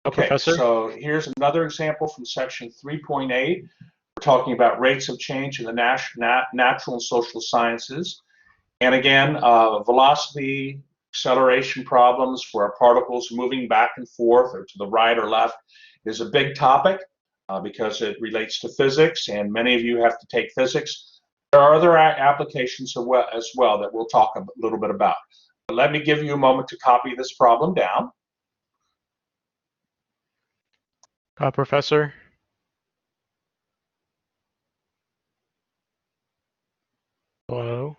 Okay, Professor. so here's another example from section 3.8. We're talking about rates of change in the natural and social sciences. And again, velocity acceleration problems where particles moving back and forth or to the right or left is a big topic because it relates to physics, and many of you have to take physics. There are other applications as well that we'll talk a little bit about. But let me give you a moment to copy this problem down. Professor. Hello.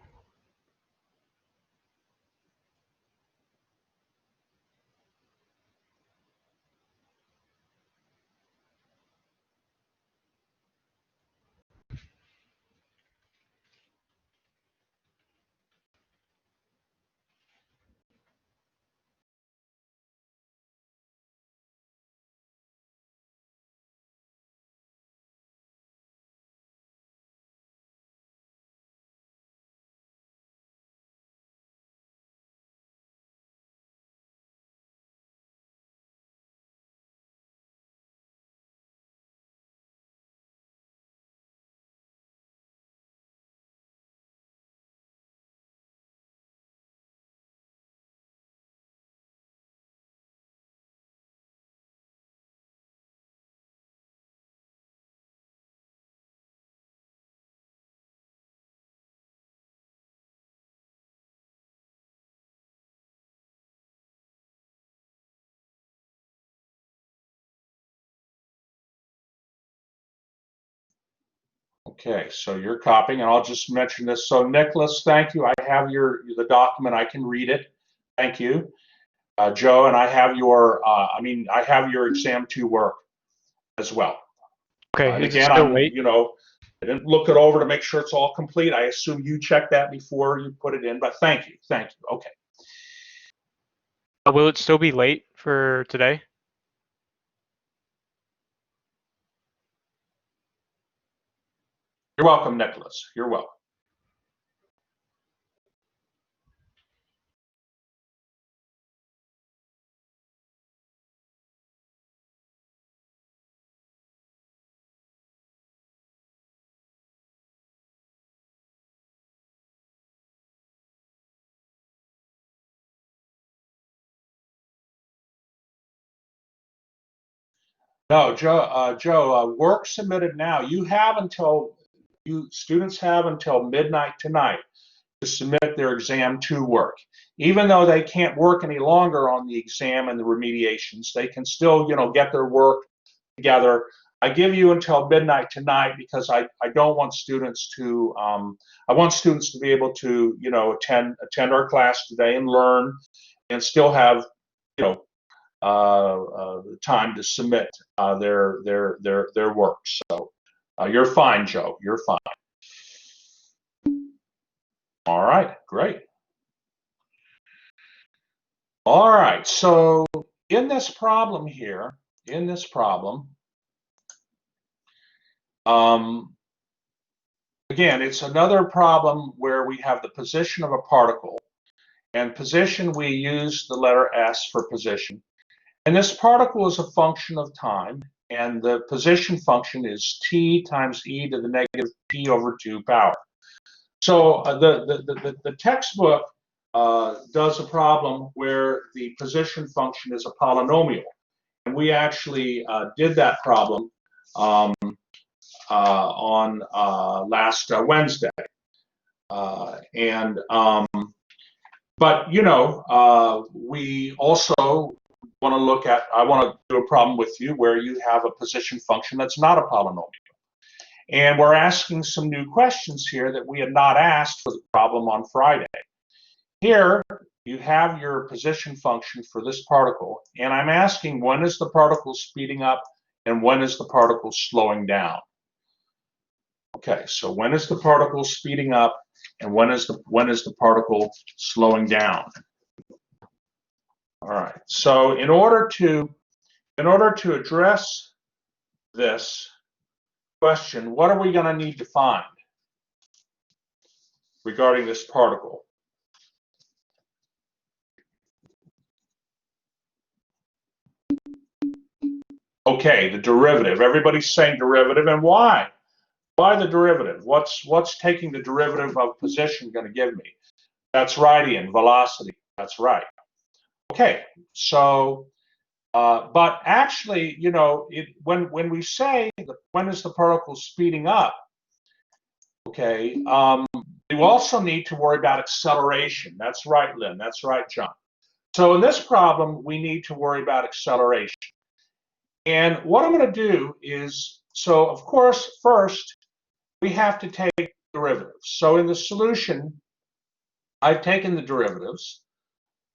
Okay, so you're copying, and I'll just mention this. So Nicholas, thank you. I have the document. I can read it. Thank you. Joe, and I have I have your exam 2 work as well. Okay, And is it again, still late? I didn't look it over to make sure it's all complete. I assume you checked that before you put it in, but thank you. Okay. Will it still be late for today? You're welcome, Nicholas. You're welcome. No, Joe, work submitted now. Students have until midnight tonight to submit their exam 2 work. Even though they can't work any longer on the exam and the remediations, they can still, get their work together. I give you until midnight tonight because I don't want students to, I want students to be able to, attend our class today and learn and still have, you know, time to submit their work. So you're fine, Joe. You're fine. All right, great. All right, so in this problem here, um, again, it's another problem where we have the position of a particle, and position, we use the letter S for position. And this particle is a function of time, and the position function is t times e to the negative p over 2 power. So the textbook does a problem where the position function is a polynomial. And we actually did that problem on last Wednesday. But we also want to look at, I want to do a problem with you where you have a position function that's not a polynomial. And we're asking some new questions here that we had not asked for the problem on Friday. Here, you have your position function for this particle, and I'm asking when is the particle speeding up and when is the particle slowing down? Okay, so when is the particle speeding up and when is the particle slowing down? All right, so in order to address this question, what are we going to need to find regarding this particle? Okay, the derivative. Everybody's saying derivative, and why? Why the derivative? What's taking the derivative of position going to give me? That's right, Ian, velocity. That's right. Okay, so, but actually, you know, when we say when is the particle speeding up, okay, you also need to worry about acceleration. That's right, Lynn. That's right, John. So in this problem, we need to worry about acceleration. And what I'm going to do is, so of course, first, we have to take derivatives. So in the solution, I've taken the derivatives.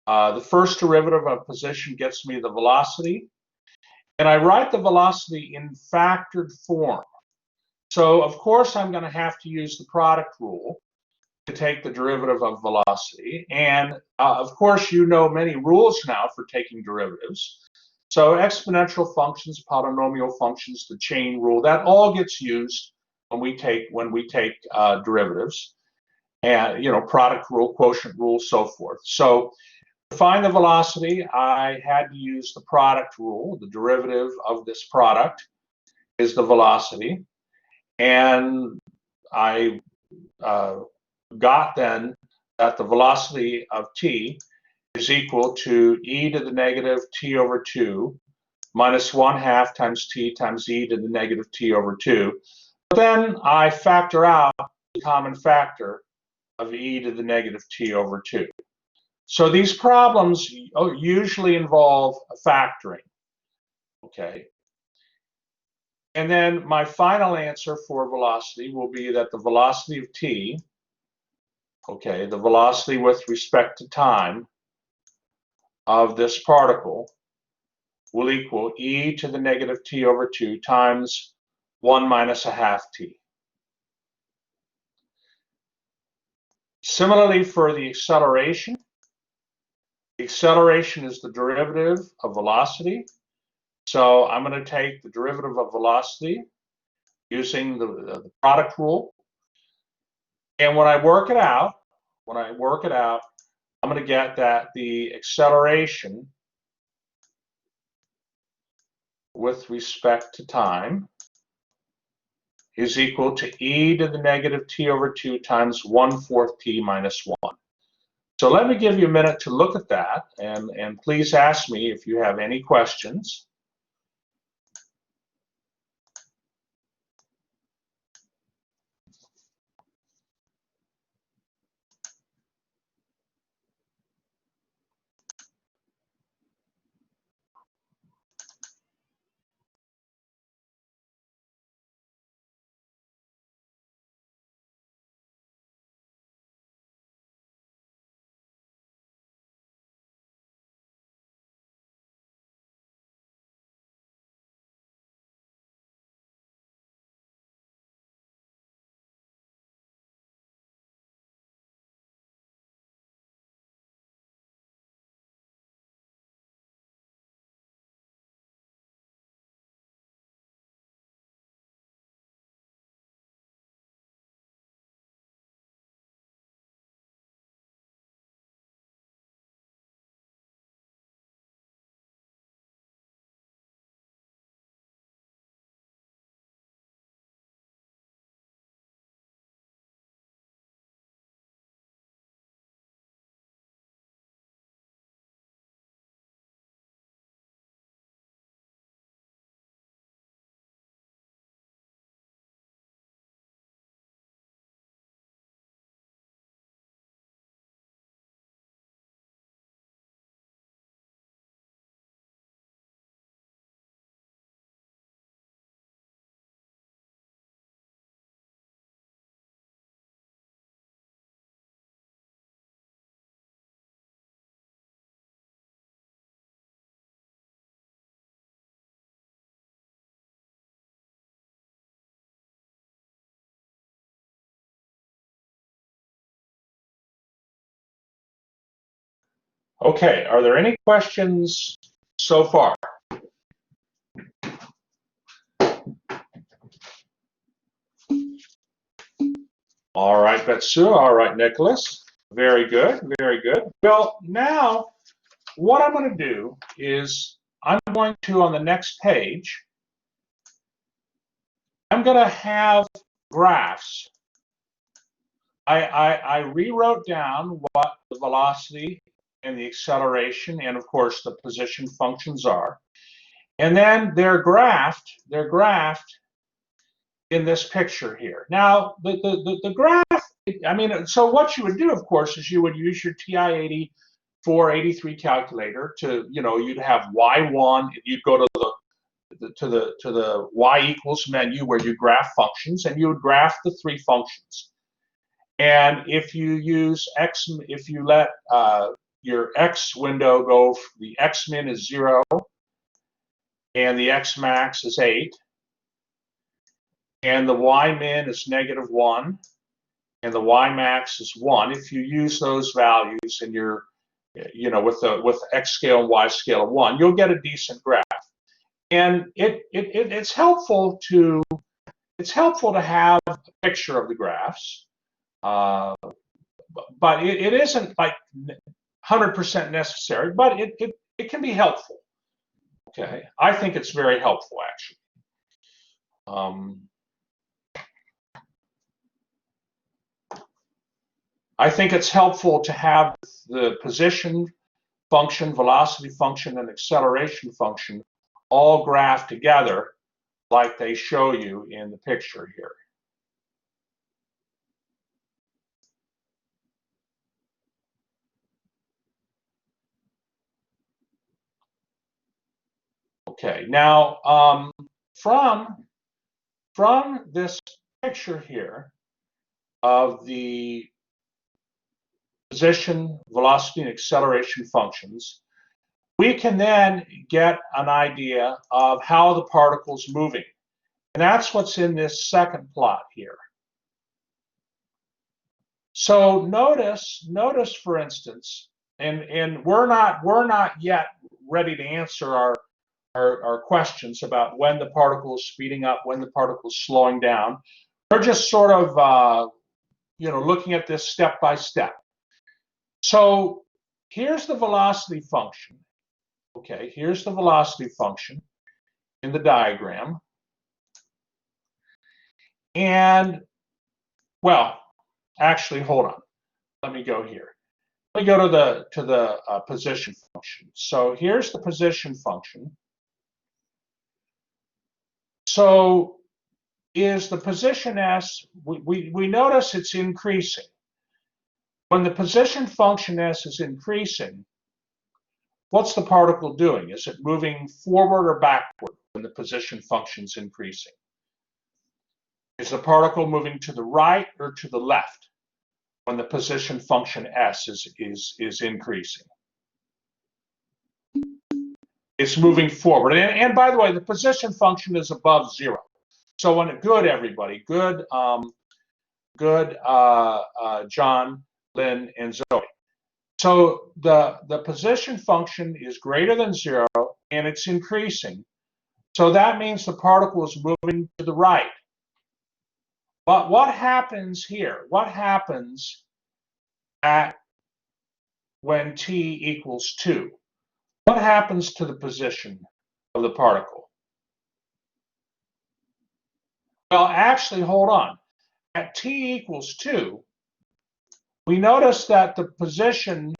The first derivative of position gets me the velocity. And I write the velocity in factored form. So of course, I'm going to have to use the product rule to take the derivative of velocity. And of course, you know many rules now for taking derivatives. So exponential functions, polynomial functions, the chain rule, that all gets used when we take derivatives, and you know, product rule, quotient rule, so forth. So to find the velocity, I had to use the product rule. The derivative of this product is the velocity, and I got then that the velocity of t is equal to e to the negative t over 2 minus 1/2 times t times e to the negative t over 2. But then I factor out the common factor of e to the negative t over 2. So these problems usually involve a factoring, okay? And then my final answer for velocity will be that the velocity of t, okay, the velocity with respect to time of this particle will equal e to the negative t over 2 times 1 minus 1/2 t. Similarly, for the acceleration is the derivative of velocity. So I'm going to take the derivative of velocity using the product rule. And when I work it out, I'm going to get that the acceleration with respect to time is equal to e to the negative t over 2 times 1/4 t minus 1. So let me give you a minute to look at that, and please ask me if you have any questions. Okay, are there any questions so far? All right, Betsu. All right, Nicholas. Very good, very good. Well, now what I'm going to do is I'm going to, on the next page, I'm going to have graphs. I rewrote down what the velocity and the acceleration and, of course, the position functions are. And then they're graphed in this picture here. Now, the graph, I mean, so what you would do, of course, is you would use your TI-80 483 calculator to, you'd have Y1, you'd go to the Y equals menu where you graph functions, and you would graph the three functions. And if you use X, if you let your X window go, the X min is 0, and the X max is 8, and the Y min is -1, and the Y max is 1. If you use those values in your, with X scale and Y scale of 1, you'll get a decent graph. And it's helpful to have a picture of the graphs, but it isn't like 100% necessary, but it can be helpful. Okay, I think it's very helpful actually. I think it's helpful to have the position function, velocity function, and acceleration function all graphed together like they show you in the picture here. Okay, now from this picture here of the position, velocity, and acceleration functions, we can then get an idea of how the particle's moving. And that's what's in this second plot here. So notice for instance, and we're not yet ready to answer our questions about when the particle is speeding up, when the particle is slowing down. We're just sort of looking at this step by step. So here's the velocity function. Okay, here's the velocity function in the diagram. And, well, actually, hold on. Let me go here. Let me go to the position function. So here's the position function. So is the position S, we notice it's increasing. When the position function S is increasing, what's the particle doing? Is it moving forward or backward when the position function is increasing? Is the particle moving to the right or to the left when the position function S is increasing? It's moving forward. And by the way, the position function is above 0. So when good, everybody, good, John, Lynn, and Zoe. So the position function is greater than 0, and it's increasing. So that means the particle is moving to the right. But what happens here? What happens when t equals 2? What happens to the position of the particle? Well, actually, hold on. At t equals 2, we notice that the position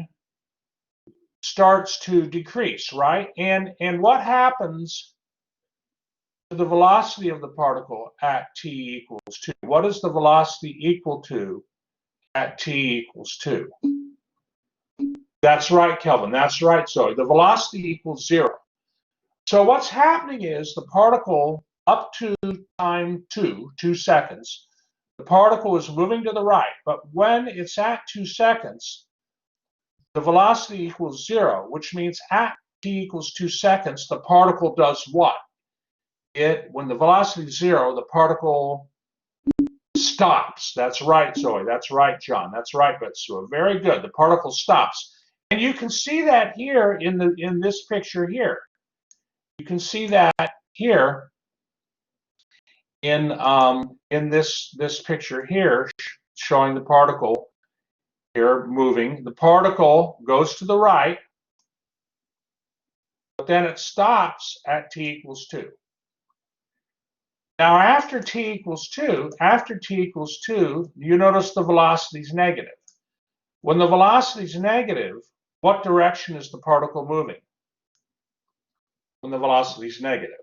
starts to decrease, right? And what happens to the velocity of the particle at t equals 2? What is the velocity equal to at t equals 2? That's right, Kelvin. That's right, Zoe. The velocity equals 0. So what's happening is the particle up to time 2 seconds, the particle is moving to the right. But when it's at 2 seconds, the velocity equals 0, which means at t equals 2 seconds, the particle does what? When the velocity is 0, the particle stops. That's right, Zoe. That's right, John. That's right, Betsuo. Very good. The particle stops. And you can see that here in this picture here. You can see that here in this picture here, showing the particle here moving. The particle goes to the right, but then it stops at t equals 2. Now, after t equals 2, you notice the velocity is negative. When the velocity is negative, what direction is the particle moving? When the velocity is negative,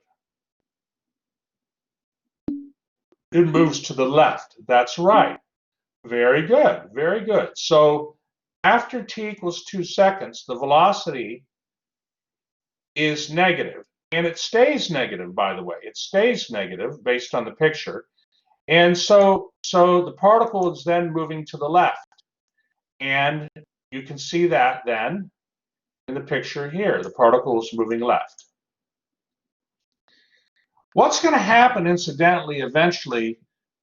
it moves to the left. That's right. Very good, very good. So after t equals 2 seconds, the velocity is negative. And it stays negative, by the way. It stays negative based on the picture. And so the particle is then moving to the left. And you can see that then in the picture here. The particle is moving left. What's going to happen, incidentally, eventually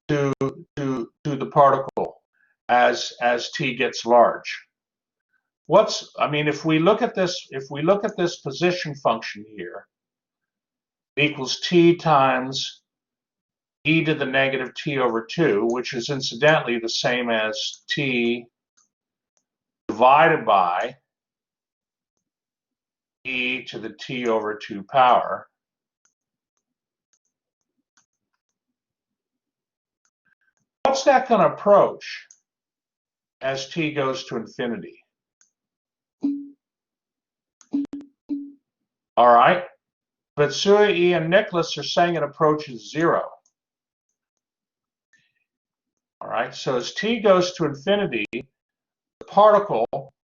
to the particle as t gets large? If we look at this position function here, equals t times e to the negative t over 2, which is incidentally the same as t divided by e to the t over 2 power. What's that going to approach as t goes to infinity? All right. But Sui and Nicholas are saying it approaches 0. All right, so as t goes to infinity, the particle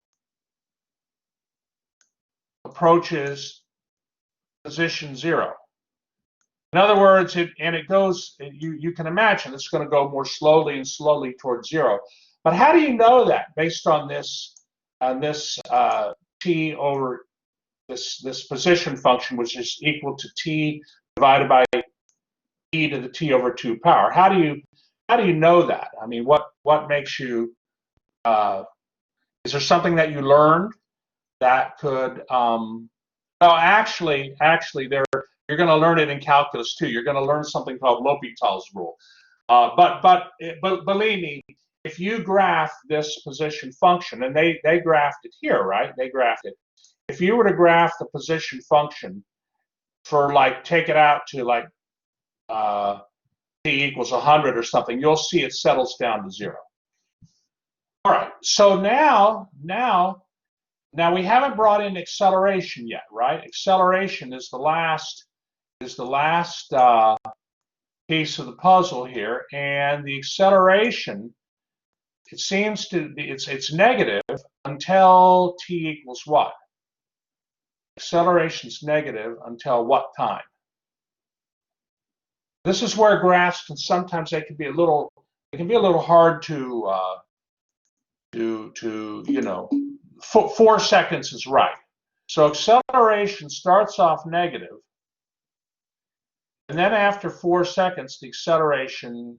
approaches position 0. In other words, you can imagine it's going to go more slowly and slowly towards 0. But how do you know that based on this t over this position function, which is equal to t divided by e to the t over 2 power? How do you know that? I mean, what makes you? Is there something that you learned that could? No, actually, you're going to learn it in calculus too. You're going to learn something called L'Hopital's rule. But believe me, if you graph this position function, and they graphed it here, right? They graphed it. If you were to graph the position function for take it out to t equals 100 or something, you'll see it settles down to 0. All right. So now we haven't brought in acceleration yet, right? Acceleration is the last piece of the puzzle here, and the acceleration, it seems to be it's negative until t equals what? Acceleration's negative until what time? This is where graphs can sometimes they can be a little hard to 4 seconds is right. So acceleration starts off negative, and then after 4 seconds, the acceleration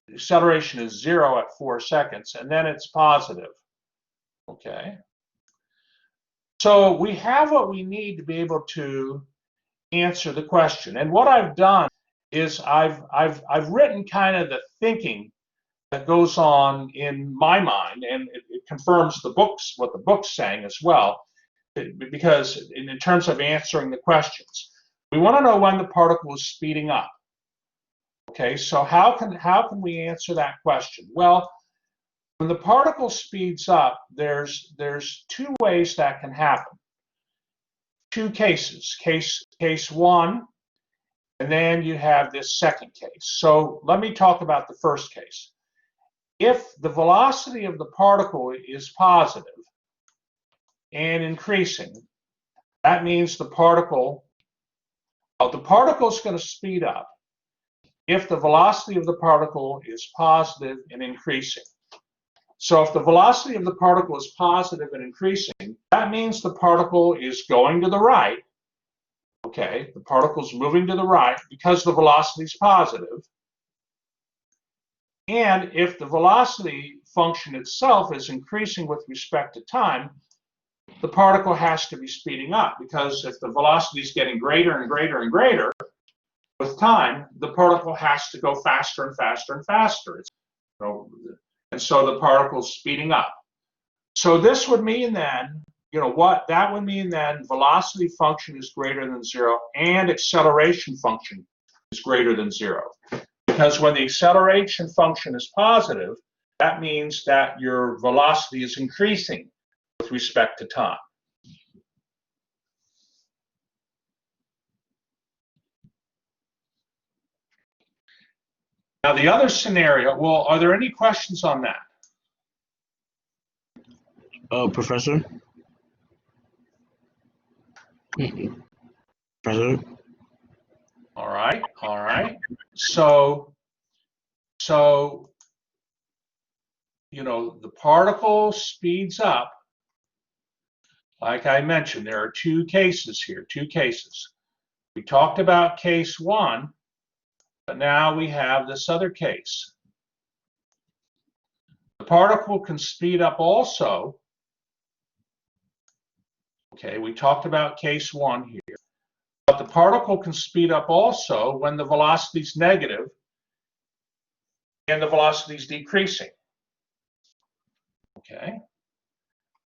is 0 at 4 seconds, and then it's positive. Okay. So we have what we need to be able to answer the question. And what I've done is I've written kind of the thinking that goes on in my mind, and it confirms what the book's saying as well, because in terms of answering the questions, we want to know when the particle is speeding up. Okay, so how can we answer that question? Well, when the particle speeds up, there's 2 ways that can happen. 2 cases. Case 1, and then you have this second case. So let me talk about the first case. If the velocity of the particle is positive and increasing, that means the particle is going to speed up if the velocity of the particle is positive and increasing. So if the velocity of the particle is positive and increasing, that means the particle is going to the right. Okay, the particle's moving to the right because the velocity is positive. And if the velocity function itself is increasing with respect to time, the particle has to be speeding up, because if the velocity is getting greater and greater and greater with time, the particle has to go faster and faster and faster. And so the particle is speeding up. So this would mean then you know what, that would mean then velocity function is greater than 0 and acceleration function is greater than 0. Because when the acceleration function is positive, that means that your velocity is increasing with respect to time. Now the other scenario, well, are there any questions on that? Professor? Professor? All right, all right. So, you know, the particle speeds up. Like I mentioned, there are two cases here, two cases. We talked about case 1, but now we have this other case. The particle can speed up also. Okay, we talked about case 1 here. But the particle can speed up also when the velocity is negative and the velocity is decreasing. Okay,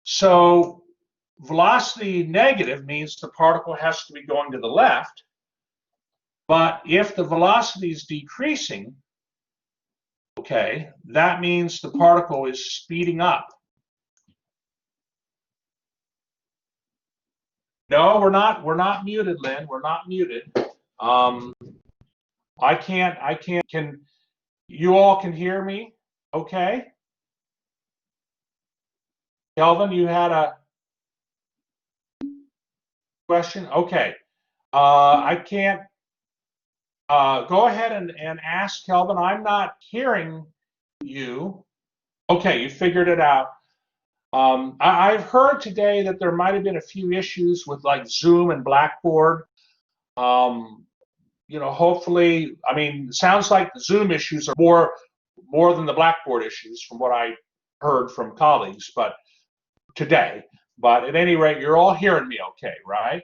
so velocity negative means the particle has to be going to the left, but if the velocity is decreasing, okay, that means the particle is speeding up. No, we're not muted, Lynn. We're not muted. I can't, can you all can hear me? Okay. Kelvin, you had a question? Okay. I can't, go ahead and ask Kelvin. I'm not hearing you. Okay, you figured it out. I've heard today that there might have been a few issues with like Zoom and Blackboard. You know, hopefully, I mean, it sounds like the Zoom issues are more than the Blackboard issues from what I heard from colleagues, but today. But at any rate, you're all hearing me okay, right?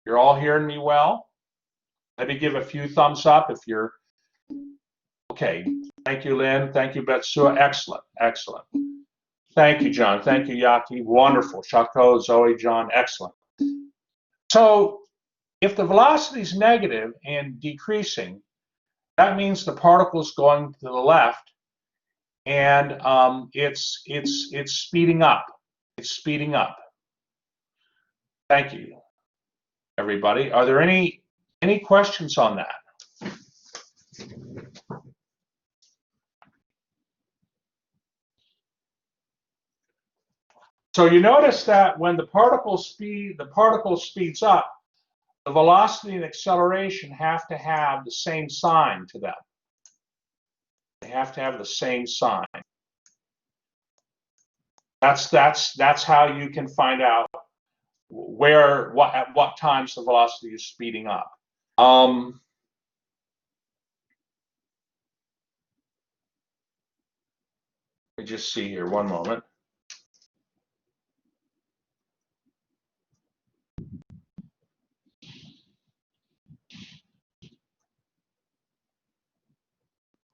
You're all hearing me well? Let me give a few thumbs up if you're okay. Thank you, Lynn. Thank you, Betsua. Excellent, excellent. Thank you, John. Thank you, Yaki. Wonderful. Chaco, Zoe, John. Excellent. So if the velocity is negative and decreasing, that means the particle is going to the left, and it's speeding up. It's speeding up. Thank you, everybody. Are there any questions on that? So you notice that when the particle speeds up, the velocity and acceleration have to have the same sign to them. They have to have the same sign. That's how you can find out at what times the velocity is speeding up. Let me just see here, one moment.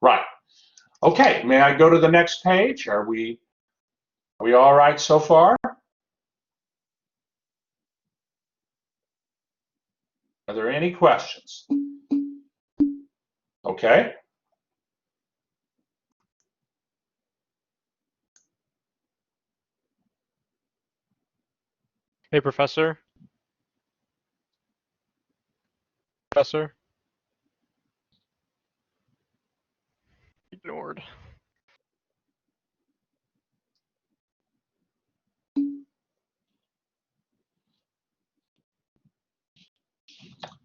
Right. Okay, may I go to the next page? Are we all right so far? Are there any questions? Okay. Hey, Professor. Professor. Ignored.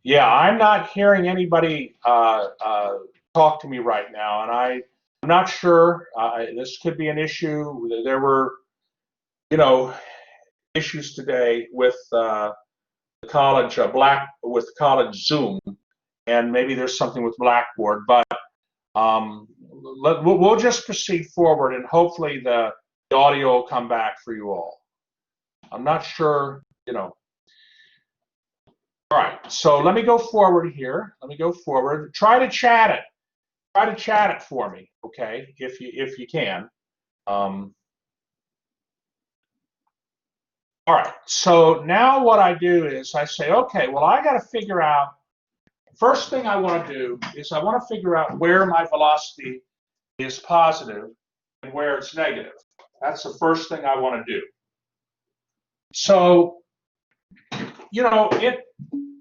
Yeah, I'm not hearing anybody talk to me right now, and I'm not sure. This could be an issue. There were, you know, issues today with the college with college Zoom, and maybe there's something with Blackboard. But we'll just proceed forward, and hopefully the audio will come back for you all. I'm not sure, you know. All right, so let me go forward here. Let me go forward. Try to chat it. Try to chat it for me, okay? If you can. All right, so now what I do is I say, okay, well, I got to figure out, first thing I want to do is I want to figure out where my velocity is positive and where it's negative. That's the first thing I want to do. So,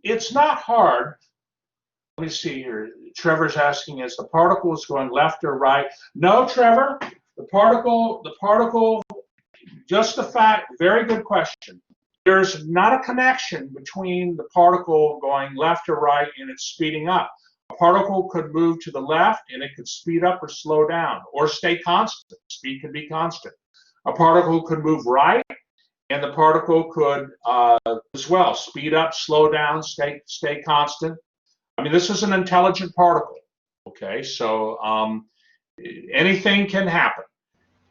it's not hard. Let me see here. Trevor's asking, is the particle is going left or right? No, Trevor, the particle, just the fact, very good question. There's not a connection between the particle going left or right and it's speeding up. A particle could move to the left and it could speed up or slow down or stay constant. Speed could be constant. A particle could move right and the particle could as well speed up, slow down, stay constant. I mean, this is an intelligent particle, okay? So anything can happen.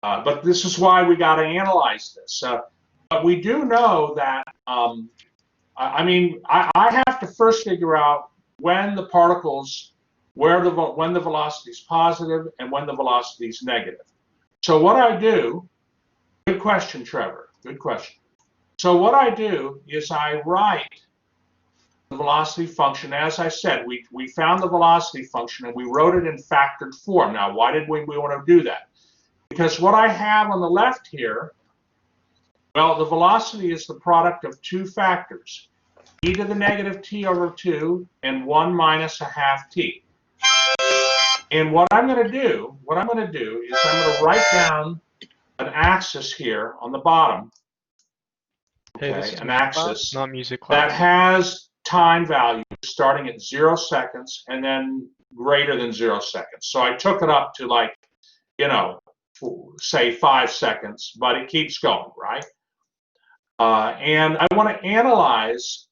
But this is why we got to analyze this. But we do know that, I have to first figure out when the particles, when the velocity is positive and when the velocity is negative. So what I do, good question, Trevor, good question. So what I do is I write the velocity function. As I said, we found the velocity function and we wrote it in factored form. Now, why did we want to do that? Because what I have on the left here, well, the velocity is the product of two factors, e to the negative t over 2 and 1 minus a half t. And what I'm going to do is I'm going to write down an axis here on the bottom, Hey, this okay, is an music axis class, not music that class. has time values starting at 0 seconds and then greater than 0 seconds. So I took it up to, like, say 5 seconds, but it keeps going, right? And I want to analyze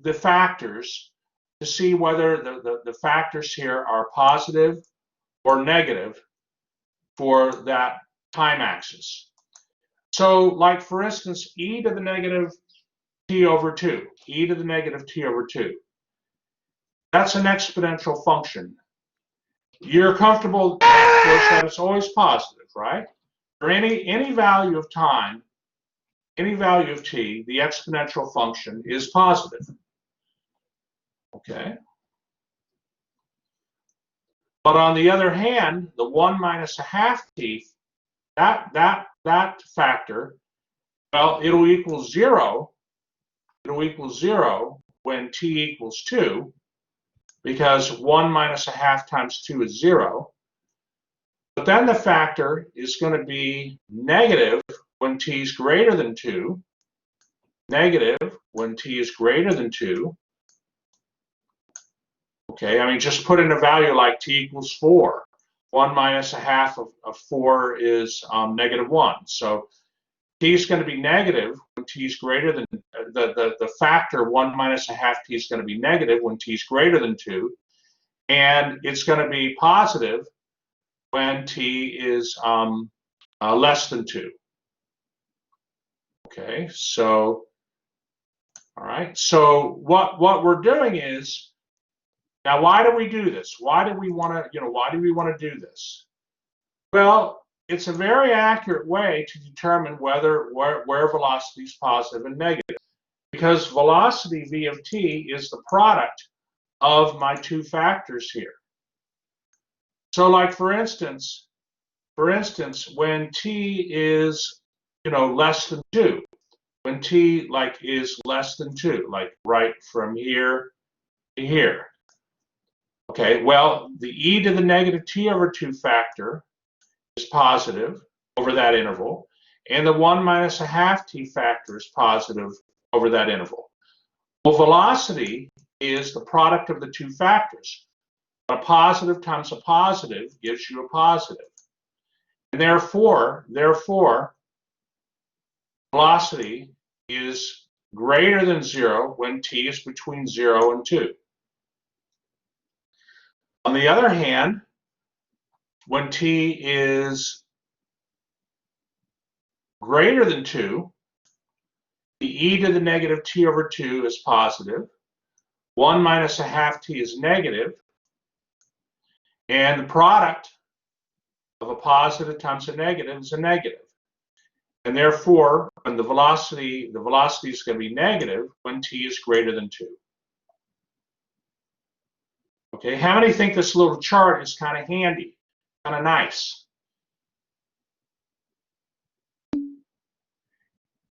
the factors to see whether the factors here are positive or negative for that time axis. So, like, for instance, e to the negative t over 2, e to the negative t over 2. That's an exponential function. You're comfortable, of course, that it's always positive, right? For any value of time, any value of t, the exponential function is positive. Okay. But on the other hand, the 1 minus a half t, that factor, well, it'll equal 0. It'll equal 0 when t equals 2, because 1 minus a half times 2 is 0. But then the factor is going to be negative when t is greater than 2, negative when t is greater than 2. Okay, I mean, just put in a value like t equals 4. 1 minus a half of 4 is negative 1. So t is going to be negative when t is greater than, the factor 1 minus a half t is going to be negative when t is greater than 2. And it's going to be positive when t is less than 2. Okay, so, all right. So what we're doing is, now, why do we do this? Why do we want to do this? Well, it's a very accurate way to determine where velocity is positive and negative, because velocity v of t is the product of my two factors here. So, like, for instance, when t is less than 2, when t is less than 2, like right from here to here. Okay, well, the e to the negative t over 2 factor is positive over that interval, and the 1 minus a half t factor is positive over that interval. Well, velocity is the product of the two factors. A positive times a positive gives you a positive. And therefore, velocity is greater than 0 when t is between 0 and 2. On the other hand, when t is greater than 2, the e to the negative t over 2 is positive, 1 minus a half t is negative, and the product of a positive times a negative is a negative. And therefore, when the velocity is going to be negative when t is greater than 2. Okay, how many think this little chart is kind of handy, kind of nice?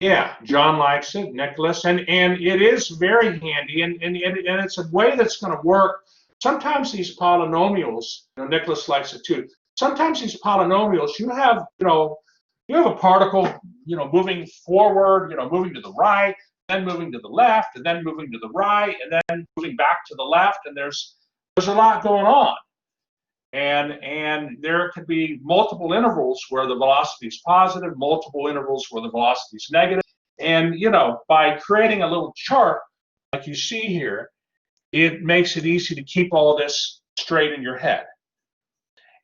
Yeah, John likes it, Nicholas, and it is very handy, and it's a way that's going to work. Sometimes these polynomials, Nicholas likes it too. Sometimes these polynomials, you have a particle, moving forward, moving to the right, then moving to the left, and then moving to the right, and then moving back to the left, and there's a lot going on. And there could be multiple intervals where the velocity is positive, multiple intervals where the velocity is negative. And, by creating a little chart like you see here, it makes it easy to keep all this straight in your head.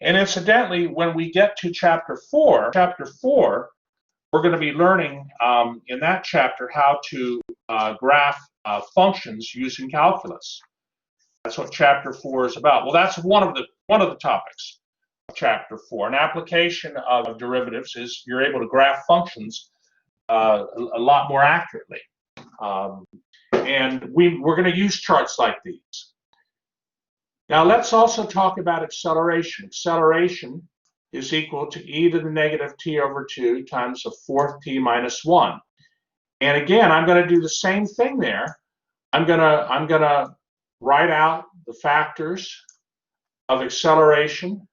And incidentally, when we get to chapter 4, we're going to be learning in that chapter how to graph functions using calculus. That's what chapter 4 is about. Well, that's one of the topics of chapter 4. An application of derivatives is you're able to graph functions a lot more accurately. And we're going to use charts like these. Now let's also talk about acceleration. Acceleration is equal to e to the negative t over 2 times the fourth t minus 1. And again, I'm going to do the same thing there. I'm going to write out the factors of acceleration,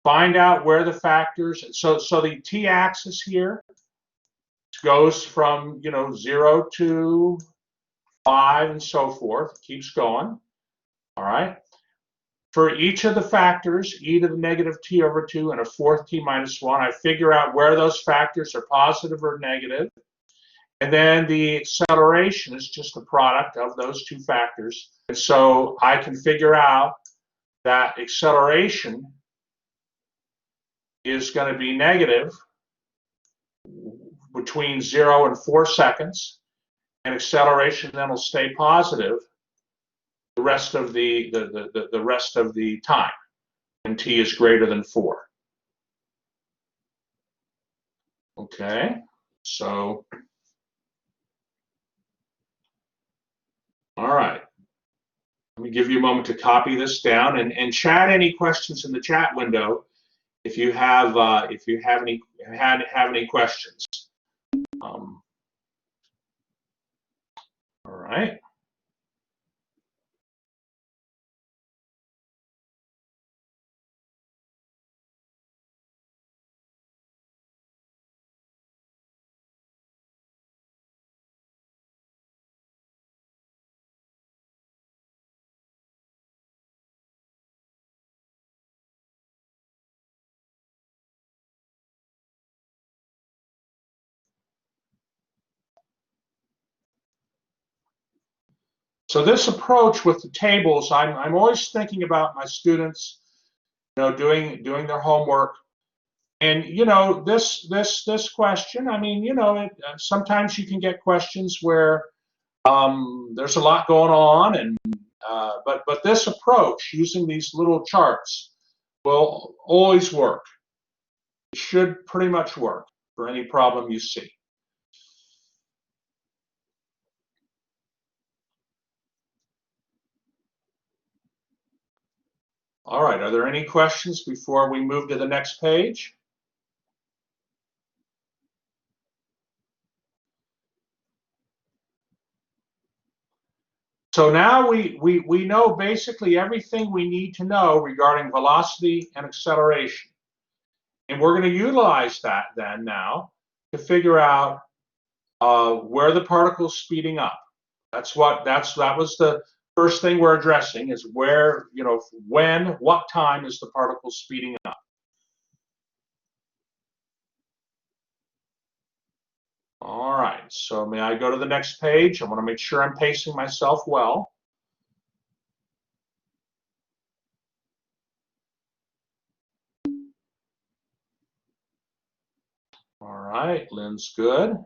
find out where the factors, so the t-axis here goes from 0 to 5 and so forth, keeps going. All right. For each of the factors, e to the negative t over 2 and a fourth t minus 1, I figure out where those factors are positive or negative. And then the acceleration is just a product of those two factors. And so I can figure out that acceleration is going to be negative between 0 and 4 seconds, and acceleration then will stay positive the rest of the time when t is greater than 4. Okay, so all right. Let me give you a moment to copy this down and chat any questions in the chat window if you have any questions. All right. So this approach with the tables, I'm always thinking about my students, doing their homework, and this question. I mean, sometimes you can get questions where there's a lot going on, and but this approach using these little charts will always work. It should pretty much work for any problem you see. All right, are there any questions before we move to the next page? So now we know basically everything we need to know regarding velocity and acceleration. And we're going to utilize that then now to figure out where the particle's speeding up. That was the first thing we're addressing, is where, when, what time is the particle speeding up. All right, so may I go to the next page? I want to make sure I'm pacing myself well. All right, Lynn's good.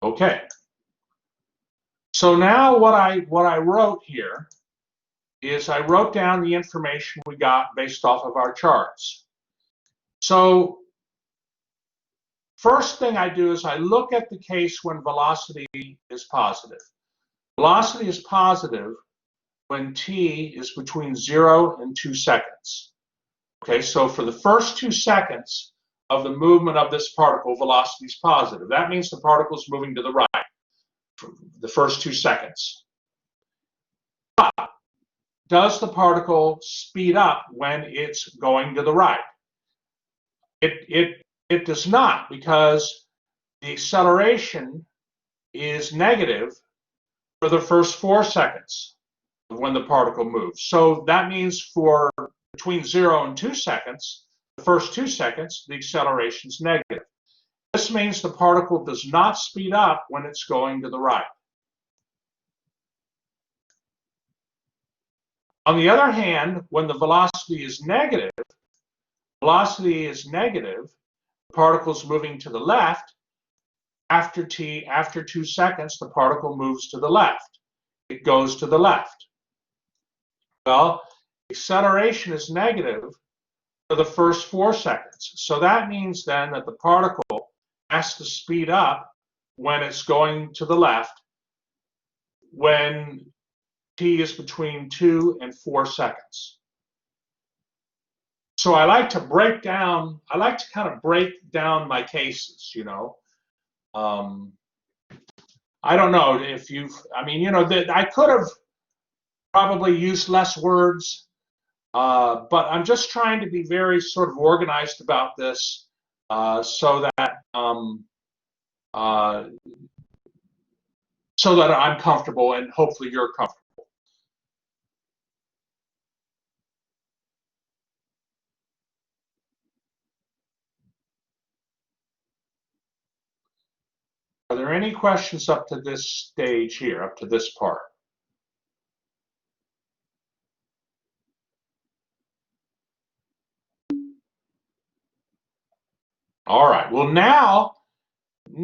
Okay. So now what I wrote here is I wrote down the information we got based off of our charts. So first thing I do is I look at the case when velocity is positive. Velocity is positive when t is between 0 and 2 seconds. Okay, so for the first 2 seconds of the movement of this particle, velocity is positive. That means the particle is moving to the right for the first 2 seconds. But does the particle speed up when it's going to the right? It does not, because the acceleration is negative for the first 4 seconds when the particle moves. So that means for between 0 and 2 seconds, the first 2 seconds, the acceleration is negative. This means the particle does not speed up when it's going to the right. On the other hand, when the velocity is negative, the particle is moving to the left. After 2 seconds, the particle moves to the left. It goes to the left. Well, acceleration is negative for the first 4 seconds. So that means then that the particle has to speed up when it's going to the left when t is between 2 and 4 seconds. So I like to kind of break down my cases, you know. I don't know if I could have probably used less words, but I'm just trying to be very sort of organized about this so that I'm comfortable and hopefully you're comfortable. Are there any questions up to this stage here, up to this part? All right. Well, now we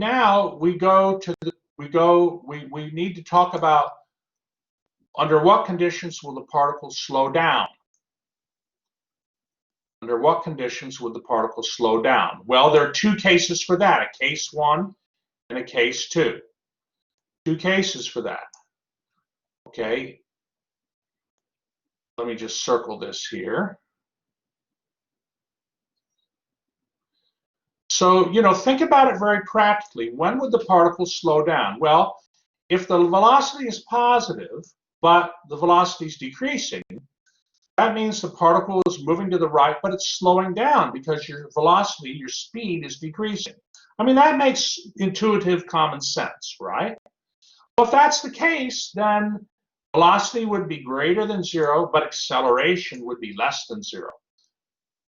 need to talk about under what conditions will the particle slow down? Under what conditions would the particle slow down? Well, there are 2 cases for that, a case 1 and a case 2. 2 cases for that. Okay. Let me just circle this here. So, you know, think about it very practically. When would the particle slow down? Well, if the velocity is positive, but the velocity is decreasing, that means the particle is moving to the right, but it's slowing down because your velocity, your speed is decreasing. I mean, that makes intuitive common sense, right? Well, if that's the case, then velocity would be greater than 0, but acceleration would be less than 0.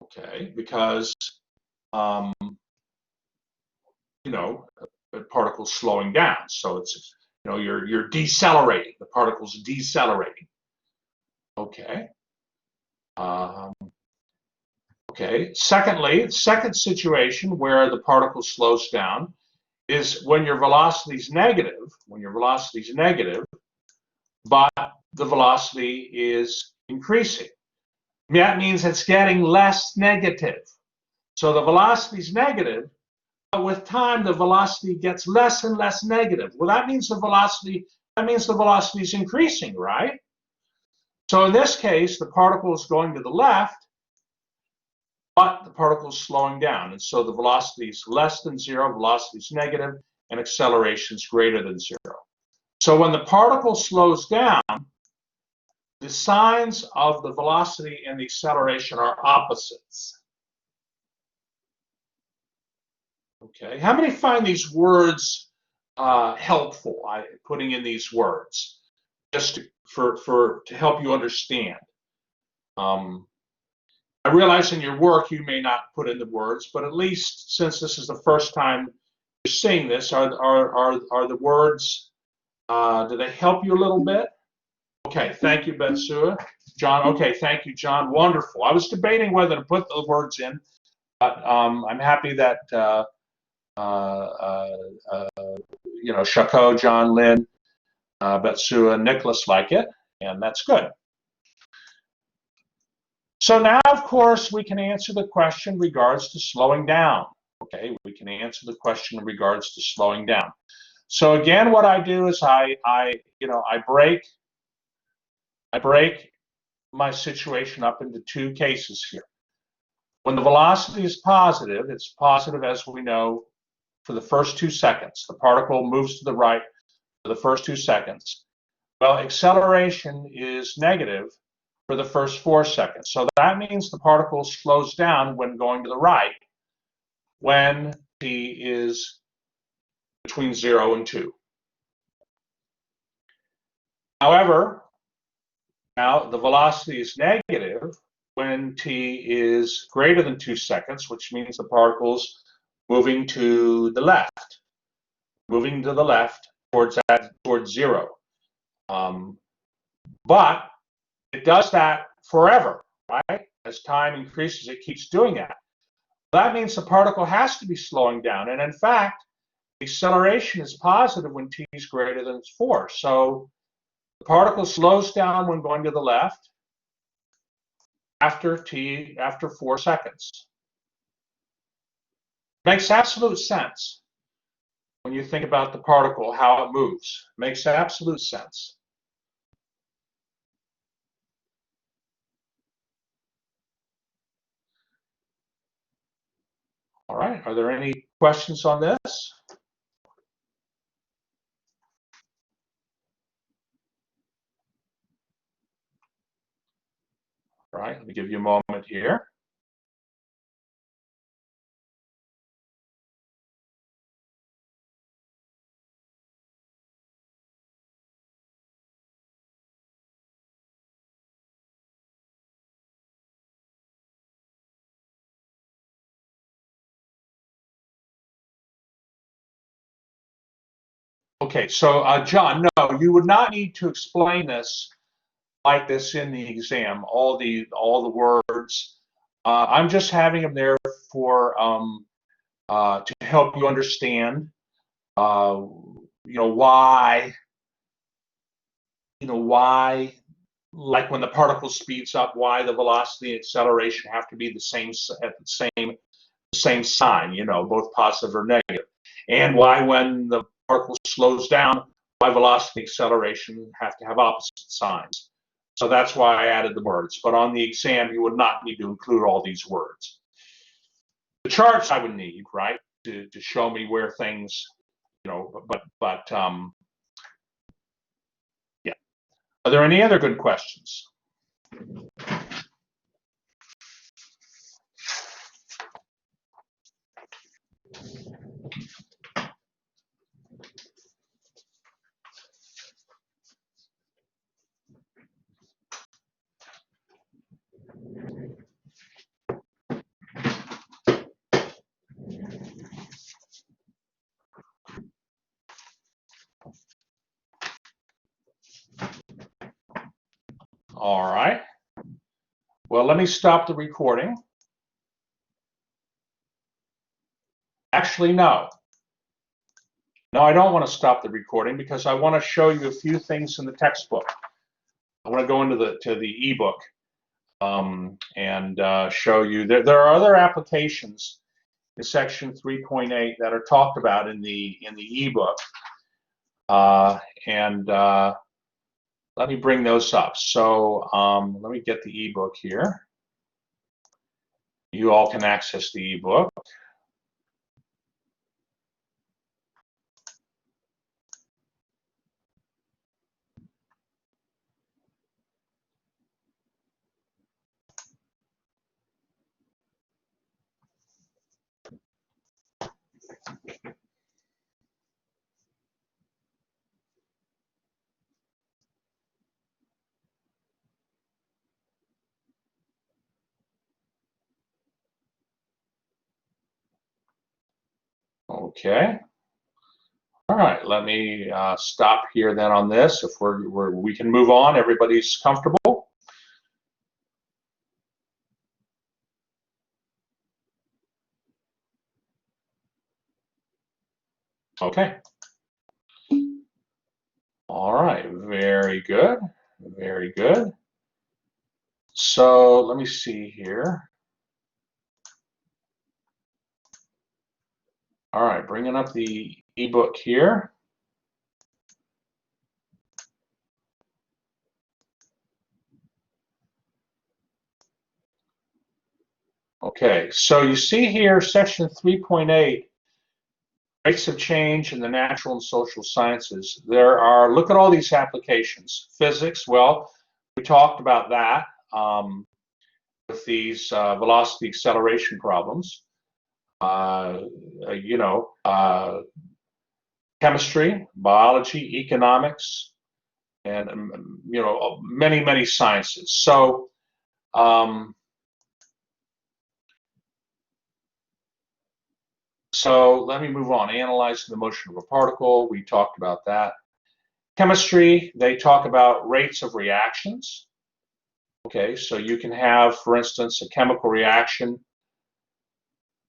Okay, because you know, the particle's slowing down, so it's, you know, you're decelerating. The particle's decelerating. Okay. Okay. Secondly, the second situation where the particle slows down is when your velocity is negative. When your velocity is negative, but the velocity is increasing. That means it's getting less negative. So the velocity is negative, but with time the velocity gets less and less negative. Well, that means the velocity is increasing, right? So in this case, the particle is going to the left, but the particle is slowing down, and so the velocity is less than 0, velocity is negative, and acceleration is greater than 0. So when the particle slows down, the signs of the velocity and the acceleration are opposites. Okay, how many find these words helpful? Putting in these words just to help you understand. I realize in your work you may not put in the words, but at least since this is the first time you're seeing this, are the words? Do they help you a little bit? Okay, thank you, Betsua. John, okay, thank you, John. Wonderful. I was debating whether to put the words in, but I'm happy that you know, Chaco, John, Lynn, But Sue and Nicholas like it, and that's good. So now, of course, we can answer the question in regards to slowing down. Okay, we can answer the question in regards to slowing down. So again, what I do is I break my situation up into two cases here. When the velocity is positive, it's positive, as we know, for the first 2 seconds. The particle moves to the right for the first 2 seconds. Well, acceleration is negative for the first 4 seconds. So that means the particle slows down when going to the right when t is between 0 and 2. However, now the velocity is negative when t is greater than 2 seconds, which means the particle's moving to the left, towards 0. But it does that forever, right? As time increases, it keeps doing that. That means the particle has to be slowing down. And in fact, acceleration is positive when t is greater than 4. So the particle slows down when going to the left after 4 seconds. Makes absolute sense when you think about the particle, how it moves. Makes absolute sense. All right, are there any questions on this? All right, let me give you a moment here. Okay, so John, no, you would not need to explain this like this in the exam, all the words. I'm just having them there for to help you understand, why, like when the particle speeds up, why the velocity and acceleration have to be the same at the same sign, both positive or negative, and why when the particle slows down, why velocity and acceleration have to have opposite signs. So that's why I added the words. But on the exam, you would not need to include all these words. The charts I would need, right, to show me where things, yeah. Are there any other good questions? All right. Well, let me stop the recording. Actually, no. No, I don't want to stop the recording because I want to show you a few things in the textbook. I want to go into the ebook and show you. There are other applications in section 3.8 that are talked about in the ebook. Let me bring those up. So let me get the ebook here. You all can access the ebook. Okay. All right. Let me stop here then on this. If we can move on, everybody's comfortable. Okay. All right, very good, very good. So let me see here. All right, bringing up the ebook here. Okay, so you see here, section 3.8, rates of change in the natural and social sciences. There are, look at all these applications. Physics, well, we talked about that with these velocity acceleration problems. You know, chemistry, biology, economics, and you know, many sciences. So so let me move on. Analyzing the motion of a particle, we talked about that. Chemistry, they talk about rates of reactions. Okay, so you can have, for instance, a chemical reaction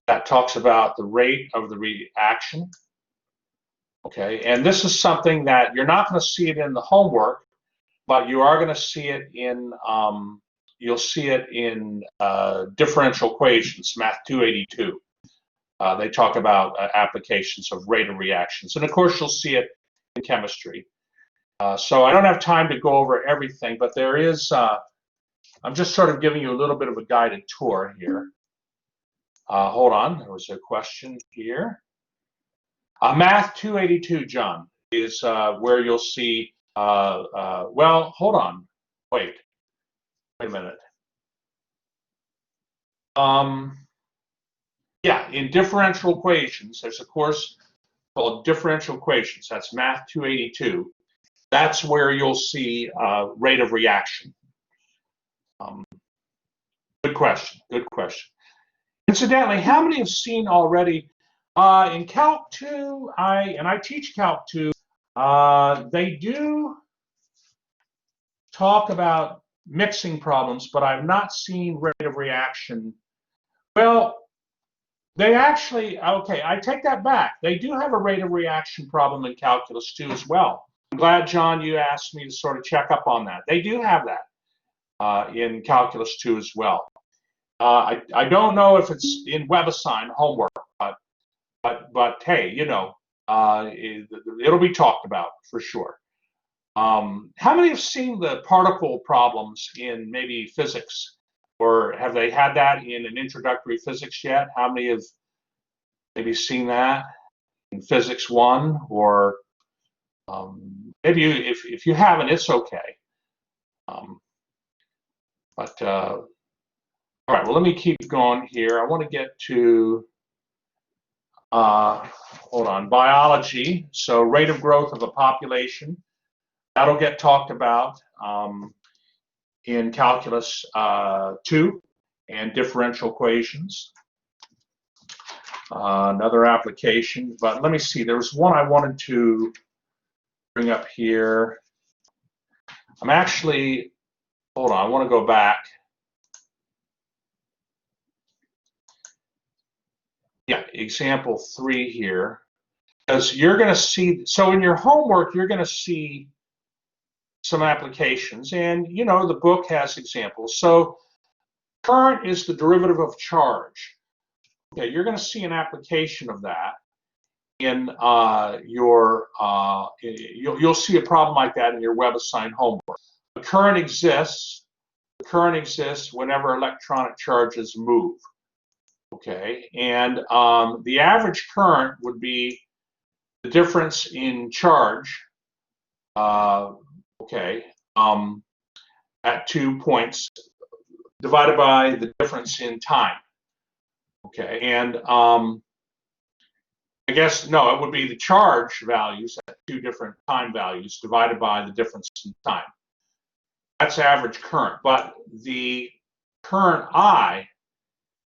that talks about the rate of the reaction. Okay, and this is something that you're not going to see it in the homework, but you are going to see it in, you'll see it in differential equations, Math 282. They talk about applications of rate of reactions. And of course, you'll see it in chemistry. So I don't have time to go over everything, but there is, I'm just sort of giving you a little bit of a guided tour here. Hold on, there was a question here. Math 282, John, is where you'll see, well, hold on, wait a minute. Yeah, in differential equations, there's a course called differential equations. That's Math 282. That's where you'll see rate of reaction. Good question, good question. Incidentally, how many have seen already in Calc 2, I teach Calc 2, they do talk about mixing problems, but I've not seen rate of reaction. Well, they actually, okay, I take that back. They do have a rate of reaction problem in Calculus 2 as well. I'm glad, John, you asked me to sort of check up on that. They do have that in Calculus 2 as well. I don't know if it's in WebAssign homework, but hey, you know, it'll be talked about for sure. How many have seen the particle problems in maybe physics? Or have they had that in an introductory physics yet? How many have maybe seen that in Physics 1? Or maybe if you haven't, it's okay. All right, well, let me keep going here. I want to get to, hold on, biology. So rate of growth of a population. That'll get talked about in Calculus 2 and differential equations. Another application, but let me see. There was one I wanted to bring up here. I'm actually, hold on, I want to go back. Yeah, example 3 here. Because you're going to see, so in your homework, you're going to see some applications, and you know the book has examples. So current is the derivative of charge. Okay, you're going to see an application of that in your you'll see a problem like that in your WebAssign homework. The current exists. The current exists whenever electronic charges move. Okay, and the average current would be the difference in charge. Okay, at 2 points divided by the difference in time. Okay, and I guess, no, it would be the charge values at 2 different time values divided by the difference in time. That's average current, but the current I,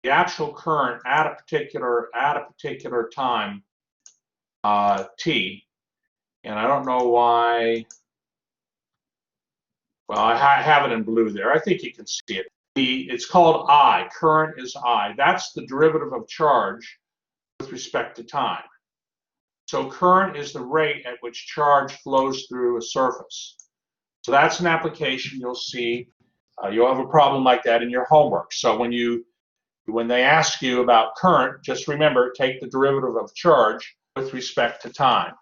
the actual current at a particular time t, and I don't know why. Well, I have it in blue there. I think you can see it. It's called I. Current is I. That's the derivative of charge with respect to time. So current is the rate at which charge flows through a surface. So that's an application you'll see. You'll have a problem like that in your homework. So when they ask you about current, just remember, take the derivative of charge with respect to time.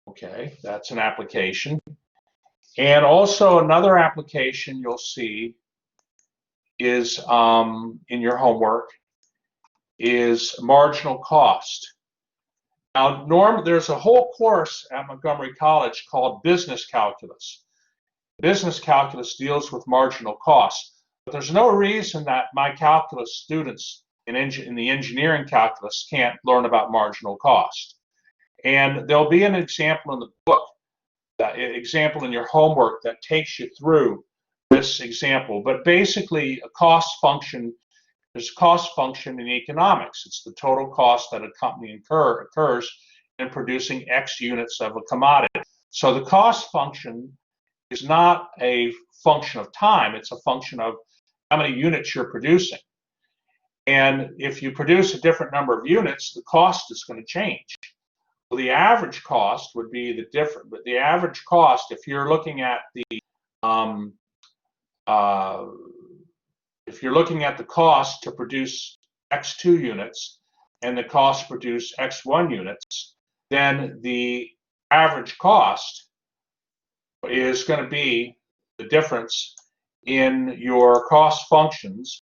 Okay, that's an application. And also another application you'll see is in your homework is marginal cost. Now, there's a whole course at Montgomery College called Business Calculus. Business Calculus deals with marginal cost, but there's no reason that my calculus students in the engineering calculus can't learn about marginal cost. And there'll be an example in the book, example in your homework that takes you through this example. But basically, a cost function, there's a cost function in economics. It's the total cost that a company incurs in producing X units of a commodity. So the cost function is not a function of time, it's a function of how many units you're producing. And if you produce a different number of units, the cost is going to change. Well, the average cost would be the different, but the average cost, if you're looking at the cost to produce X2 units and the cost to produce X1 units, then the average cost is going to be the difference in your cost functions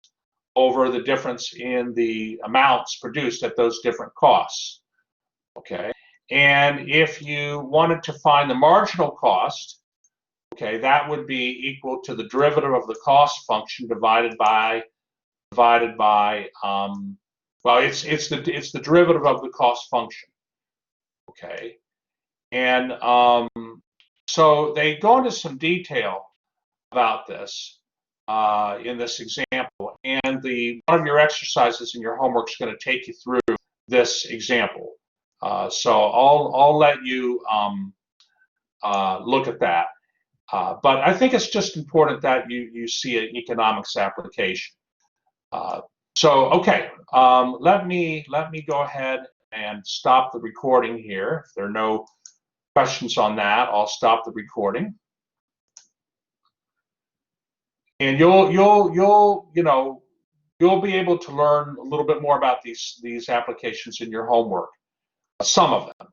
over the difference in the amounts produced at those different costs. Okay, and if you wanted to find the marginal cost, okay, that would be equal to the derivative of the cost function divided by well, it's the derivative of the cost function. Okay, and so they go into some detail about this in this example, and one of your exercises in your homework is going to take you through this example. So I'll let you look at that. But I think it's just important that you see an economics application. So okay, let me go ahead and stop the recording here. If there are no questions on that, I'll stop the recording. And you'll be able to learn a little bit more about these applications in your homework, some of them.